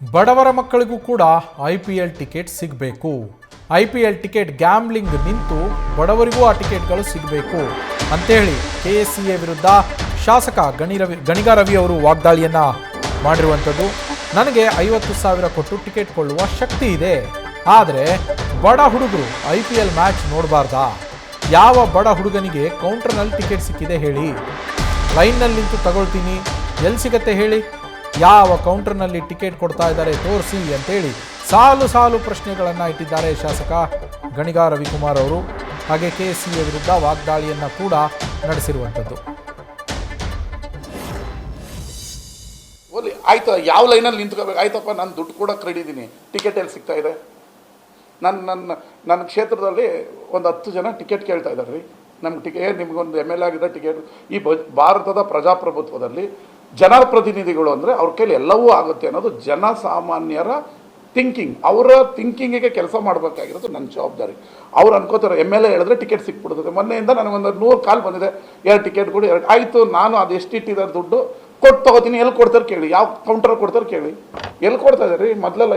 ಬಡವರ ಮಕ್ಕಳಿಗೂ ಕೂಡ IPL ಟಿಕೆಟ್ ಸಿಗಬೇಕು. IPL ಟಿಕೆಟ್ ಗ್ಯಾಮ್ಲಿಂಗ್ ನಿಂತು ಬಡವರಿಗೂ ಆ ಟಿಕೆಟ್ಗಳು ಸಿಗಬೇಕು ಅಂತೇಳಿ KSCA ವಿರುದ್ಧ ಶಾಸಕ ಗಣಿಗ ರವಿ ಅವರು ವಾಗ್ದಾಳಿಯನ್ನು ಮಾಡಿರುವಂಥದ್ದು. ನನಗೆ 50,000 ಕೊಟ್ಟು ಟಿಕೆಟ್ ಕೊಳ್ಳುವ ಶಕ್ತಿ ಇದೆ, ಆದರೆ ಬಡ ಹುಡುಗರು IPL ಮ್ಯಾಚ್ ನೋಡಬಾರ್ದಾ? ಯಾವ ಬಡ ಹುಡುಗನಿಗೆ ಕೌಂಟರ್ನಲ್ಲಿ ಟಿಕೆಟ್ ಸಿಕ್ಕಿದೆ ಹೇಳಿ? ಲೈನ್ನಲ್ಲಿ ನಿಂತು ತಗೊಳ್ತೀನಿ, ಎಲ್ಲಿ ಸಿಗತ್ತೆ ಹೇಳಿ? ಯಾವ ಕೌಂಟರ್ನಲ್ಲಿ ಟಿಕೆಟ್ ಕೊಡ್ತಾ ಇದ್ದಾರೆ ತೋರಿಸಿ ಅಂತೇಳಿ ಸಾಲು ಸಾಲು ಪ್ರಶ್ನೆಗಳನ್ನು ಇಟ್ಟಿದ್ದಾರೆ ಶಾಸಕ ಗಣಿಗ ರವಿಕುಮಾರ್ ಅವರು. ಹಾಗೆ KSCA ವಿರುದ್ಧ ವಾಗ್ದಾಳಿಯನ್ನು ಕೂಡ ನಡೆಸಿರುವಂಥದ್ದು. ಆಯ್ತು, ಯಾವ ಲೈನಲ್ಲಿ ನಿಂತ್ಕೋಬೇಕು? ಆಯ್ತಪ್ಪ, ನಾನು ದುಡ್ಡು ಕೂಡ ಕಡಿದೀನಿ, ಟಿಕೆಟ್ ಎಲ್ಲಿ ಸಿಗ್ತಾ ಇದೆ? ನನ್ನ ಕ್ಷೇತ್ರದಲ್ಲಿ ಒಂದು 10 ಜನ ಟಿಕೆಟ್ ಕೇಳ್ತಾ ಇದ್ದಾರೆ ರೀ. ನಮ್ಗೆ ಟಿಕೆಟ್, ನಿಮ್ಗೊಂದು MLA ಆಗಿದೆ ಟಿಕೆಟ್. ಈ ಭಾರತದ ಪ್ರಜಾಪ್ರಭುತ್ವದಲ್ಲಿ ಜನಪ್ರತಿನಿಧಿಗಳು ಅಂದರೆ ಅವ್ರ ಕೈಲಿ ಎಲ್ಲವೂ ಆಗುತ್ತೆ ಅನ್ನೋದು ಜನಸಾಮಾನ್ಯರ ಥಿಂಕಿಂಗ್. ಅವರ ಥಿಂಕಿಂಗಿಗೆ ಕೆಲಸ ಮಾಡಬೇಕಾಗಿರೋದು ನನ್ನ ಜವಾಬ್ದಾರಿ. ಅವ್ರು ಅನ್ಕೋತಾರೆ MLA ಹೇಳಿದ್ರೆ ಟಿಕೆಟ್ ಸಿಕ್ಬಿಡ್ತದೆ. ಮೊನ್ನೆಯಿಂದ ನನಗೊಂದು 100 ಕಾಲ್ ಬಂದಿದೆ, 2 ಟಿಕೆಟ್ ಕೊಡಿ, 2 ಆಯಿತು. ನಾನು ಅದು ಎಷ್ಟು ಇಟ್ಟಿದ್ದಾರೆ ದುಡ್ಡು ಕೊಟ್ಟು ತೊಗೋತೀನಿ, ಎಲ್ಲಿ ಕೊಡ್ತಾರೆ ಕೇಳಿ, ಯಾವ ಕೌಂಟರ್ ಕೊಡ್ತಾರೆ ಕೇಳಿ, ಎಲ್ಲಿ ಕೊಡ್ತಾ ಇದ್ದಾರೆ ರೀ? ಮೊದಲೆಲ್ಲ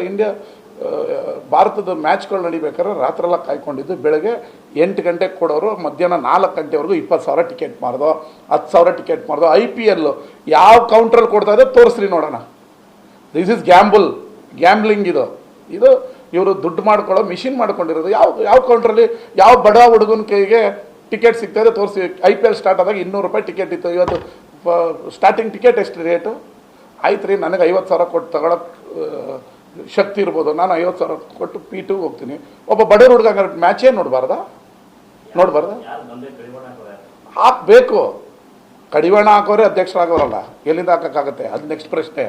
ಭಾರತದ ಮ್ಯಾಚ್ಗಳು ನಡಿಬೇಕಾದ್ರೆ ರಾತ್ರೆಲ್ಲ ಕಾಯ್ಕೊಂಡಿದ್ದು, ಬೆಳಗ್ಗೆ 8 ಗಂಟೆಗೆ ಕೊಡೋರು, ಮಧ್ಯಾಹ್ನ 4 ಗಂಟೆವರೆಗೂ 20,000 ಟಿಕೆಟ್ ಮಾರ್ದೋ, 10,000 ಟಿಕೆಟ್ ಮಾರ್ದೋ. IPL ಯಾವ ಕೌಂಟ್ರಲ್ಲಿ ಕೊಡ್ತಾ ಇದೆ ತೋರಿಸ್ರಿ ನೋಡೋಣ. This is gambling. ಇದು ಇವರು ದುಡ್ಡು ಮಾಡ್ಕೊಳ್ಳೋ ಮಿಷಿನ್ ಮಾಡ್ಕೊಂಡಿರೋದು. ಯಾವ ಕೌಂಟ್ರಲ್ಲಿ ಯಾವ ಬಡ ಹುಡುಗನ ಕೈಗೆ ಟಿಕೆಟ್ ಸಿಗ್ತಾ ಇದೆ ತೋರಿಸಿ. IPL ಸ್ಟಾರ್ಟ್ ಆದಾಗ 200 ರೂಪಾಯಿ ಟಿಕೆಟ್ ಇತ್ತು. ಇವತ್ತು ಸ್ಟಾರ್ಟಿಂಗ್ ಟಿಕೆಟ್ ಎಷ್ಟು ರೇಟು? ಆಯ್ತು ರೀ, ನನಗೆ 50,000 ಕೊಟ್ಟು ತಗೊಳಕ್ಕೆ ಶಕ್ತಿ ಇರ್ಬೋದು, ನಾನು 50,000 ಕೊಟ್ಟು P2 ಹೋಗ್ತೀನಿ. ಒಬ್ಬ ಬಡವ್ರ ಹುಡುಗ ಮ್ಯಾಚೇ ನೋಡಬಾರ್ದ? ಹಾಕಬೇಕು. ಕಡಿವಾಣ ಹಾಕೋರೆ ಅಧ್ಯಕ್ಷರಾಗೋರಲ್ಲ, ಎಲ್ಲಿಂದ ಹಾಕೋಕ್ಕಾಗತ್ತೆ? ಅದು ನೆಕ್ಸ್ಟ್ ಪ್ರಶ್ನೆ.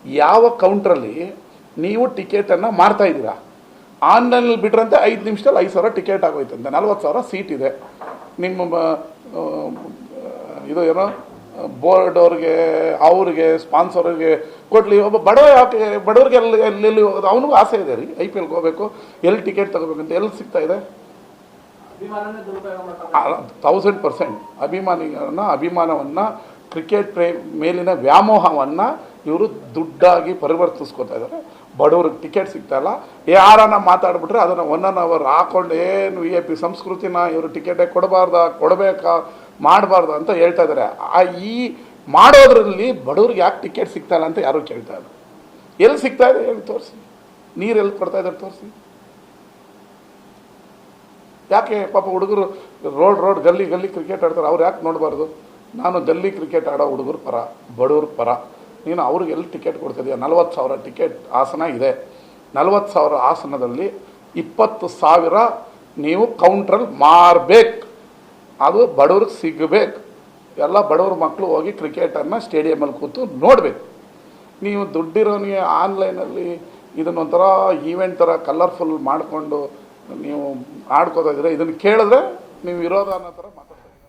ಯಾವ ಕೌಂಟ್ರಲ್ಲಿ ನೀವು ಟಿಕೆಟನ್ನು ಮಾರ್ತಾ ಇದ್ದೀರಾ? ಆನ್ಲೈನಲ್ಲಿ ಬಿಟ್ರಂತೆ 5 ನಿಮಿಷದಲ್ಲಿ 5,000 ಟಿಕೆಟ್ ಆಗೋಯ್ತಂತೆ. 40,000 ಸೀಟ್ ಇದೆ. ನಿಮ್ಮ ಇದು ಏನೋ ಬೋರ್ಡ್ ಅವ್ರಿಗೆ, ಅವ್ರಿಗೆ ಸ್ಪಾನ್ಸರ್ಗೆ ಕೊಡಲಿ. ಒಬ್ಬ ಬಡವ ಯಾಕೆ ಬಡವ್ರಿಗೆ ಎಲ್ಲಿ ಅವನಿಗೂ ಆಸೆ ಇದೆ ರೀ, IPLಗೆ ಹೋಗ್ಬೇಕು, ಎಲ್ಲಿ ಟಿಕೆಟ್ ತಗೋಬೇಕಂತ. ಎಲ್ಲಿ ಸಿಗ್ತಾ ಇದೆ? 1000% ಅಭಿಮಾನವನ್ನು, ಕ್ರಿಕೆಟ್ ಮೇಲಿನ ವ್ಯಾಮೋಹವನ್ನು ಇವರು ದುಡ್ಡಾಗಿ ಪರಿವರ್ತಿಸ್ಕೊತಾ ಇದ್ದಾರೆ. ಬಡವ್ರಿಗೆ ಟಿಕೆಟ್ ಸಿಗ್ತಾ ಇಲ್ಲ. ಯಾರನ್ನ ಮಾತಾಡ್ಬಿಟ್ರೆ ಅದನ್ನು 1 hour ಹಾಕೊಂಡು ಏನು VIP ಸಂಸ್ಕೃತಿನ ಇವರು ಟಿಕೆಟೇ ಕೊಡಬೇಕಾ ಮಾಡಬಾರ್ದು ಅಂತ ಹೇಳ್ತಾ ಇದ್ದಾರೆ. ಈ ಮಾಡೋದ್ರಲ್ಲಿ ಬಡವ್ರಿಗೆ ಯಾಕೆ ಟಿಕೆಟ್ ಸಿಗ್ತಾ ಇಲ್ಲ ಅಂತ ಯಾರು ಕೇಳ್ತಾ ಇಲ್ಲ. ಎಲ್ಲಿ ಸಿಗ್ತಾ ಇದೆ ಹೇಳಿ ತೋರಿಸಿ. ನೀರು ಎಲ್ಲಿ ಕೊಡ್ತಾ ಇದ್ದಾರೆ ತೋರಿಸಿ. ಯಾಕೆ ಪಾಪ ಹುಡುಗರು ರೋಡ್ ಗಲ್ಲಿ ಕ್ರಿಕೆಟ್ ಆಡ್ತಾರೆ, ಅವ್ರು ಯಾಕೆ ನೋಡಬಾರ್ದು? ನಾನು ಗಲ್ಲಿ ಕ್ರಿಕೆಟ್ ಆಡೋ ಹುಡುಗರು ಪರ, ಬಡವ್ರ ಪರ. ನೀನು ಅವ್ರಿಗೆ ಎಲ್ಲಿ ಟಿಕೆಟ್ ಕೊಡ್ತಿದೀಯ? 40,000 ಟಿಕೆಟ್ ಆಸನ ಇದೆ. 40,000 ಆಸನದಲ್ಲಿ 20,000 ನೀವು ಕೌಂಟ್ರಲ್ಲಿ ಮಾರಬೇಕು. ಅದು ಬಡವ್ರಿಗೆ ಸಿಗಬೇಕು. ಎಲ್ಲ ಬಡವ್ರ ಮಕ್ಕಳು ಹೋಗಿ ಕ್ರಿಕೆಟನ್ನು ಸ್ಟೇಡಿಯಮಲ್ಲಿ ಕೂತು ನೋಡಬೇಕು. ನೀವು ದುಡ್ಡಿರೋನಿಗೆ ಆನ್ಲೈನಲ್ಲಿ ಇದನ್ನೊಂಥರ ಈವೆಂಟ್ ಥರ ಕಲರ್ಫುಲ್ ಮಾಡಿಕೊಂಡು ನೀವು ಆಡ್ಕೋತಾ ಇದ್ದೀರ. ಇದನ್ನು ಕೇಳಿದ್ರೆ ನೀವು ವಿರೋಧ ಅನ್ನೋ ಥರ ಮಾತಾಡ್ತಾ ಇದ್ದೀರಿ.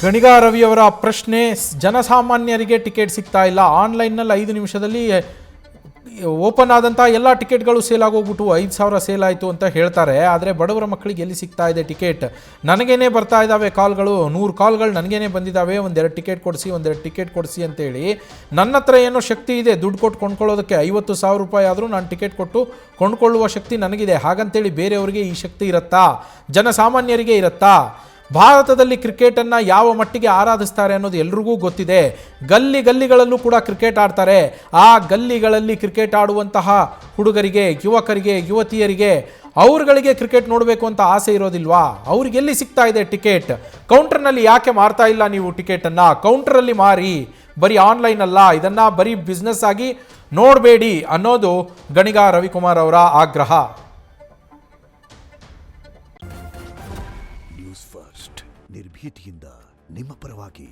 ಗಣಿಗ ರವಿಯವರ ಪ್ರಶ್ನೆ, ಜನಸಾಮಾನ್ಯರಿಗೆ ಟಿಕೆಟ್ ಸಿಗ್ತಾ ಇಲ್ಲ. ಆನ್ಲೈನ್ನಲ್ಲಿ 5 ನಿಮಿಷದಲ್ಲಿ ಓಪನ್ ಆದಂಥ ಎಲ್ಲ ಟಿಕೆಟ್ಗಳು ಸೇಲ್ ಆಗೋಗ್ಬಿಟ್ಟು 5,000 ಸೇಲ್ ಆಯಿತು ಅಂತ ಹೇಳ್ತಾರೆ. ಆದರೆ ಬಡವರ ಮಕ್ಕಳಿಗೆ ಎಲ್ಲಿ ಸಿಗ್ತಾ ಇದೆ ಟಿಕೆಟ್? ನನಗೇನೆ ಬರ್ತಾ ಇದ್ದಾವೆ ಕಾಲ್ಗಳು, 100 ಕಾಲ್ಗಳು ನನಗೇನೆ ಬಂದಿದ್ದಾವೆ, 1-2 ಟಿಕೆಟ್ ಕೊಡಿಸಿ ಅಂತೇಳಿ. ನನ್ನ ಹತ್ರ ಏನೋ ಶಕ್ತಿ ಇದೆ ದುಡ್ಡು ಕೊಟ್ಟು ಕೊಂಡ್ಕೊಳ್ಳೋದಕ್ಕೆ. 50,000 ರೂಪಾಯಿ ಆದರೂ ನಾನು ಟಿಕೆಟ್ ಕೊಟ್ಟು ಕೊಂಡ್ಕೊಳ್ಳುವ ಶಕ್ತಿ ನನಗಿದೆ. ಹಾಗಂತೇಳಿ ಬೇರೆಯವರಿಗೆ ಈ ಶಕ್ತಿ ಇರುತ್ತಾ? ಜನಸಾಮಾನ್ಯರಿಗೆ ಇರುತ್ತಾ? ಭಾರತದಲ್ಲಿ ಕ್ರಿಕೆಟನ್ನು ಯಾವ ಮಟ್ಟಿಗೆ ಆರಾಧಿಸ್ತಾರೆ ಅನ್ನೋದು ಎಲ್ರಿಗೂ ಗೊತ್ತಿದೆ. ಗಲ್ಲಿಗಳಲ್ಲೂ ಕೂಡ ಕ್ರಿಕೆಟ್ ಆಡ್ತಾರೆ. ಆ ಗಲ್ಲಿಗಳಲ್ಲಿ ಕ್ರಿಕೆಟ್ ಆಡುವಂತಹ ಹುಡುಗರಿಗೆ, ಯುವಕರಿಗೆ, ಯುವತಿಯರಿಗೆ, ಅವ್ರುಗಳಿಗೆ ಕ್ರಿಕೆಟ್ ನೋಡಬೇಕು ಅಂತ ಆಸೆ ಇರೋದಿಲ್ವಾ? ಅವ್ರಿಗೆ ಎಲ್ಲಿ ಸಿಗ್ತಾ ಇದೆ ಟಿಕೆಟ್? ಕೌಂಟರ್ನಲ್ಲಿ ಯಾಕೆ ಮಾರ್ತಾ ಇಲ್ಲ ನೀವು ಟಿಕೆಟನ್ನು? ಕೌಂಟರಲ್ಲಿ ಮಾರಿ, ಬರೀ ಆನ್ಲೈನ್ ಅಲ್ಲ, ಇದನ್ನು ಬರೀ ಬಿಸ್ನೆಸ್ ಆಗಿ ನೋಡಬೇಡಿ ಅನ್ನೋದು ಗಣಿಗ ರವಿಕುಮಾರ್ ಅವರ ಆಗ್ರಹ. ನ್ಯೂಸ್ ಫಸ್ಟ್, ನಿರ್ಭೀತಿಯಿಂದ ನಿಮ್ಮ ಪರವಾಗಿ.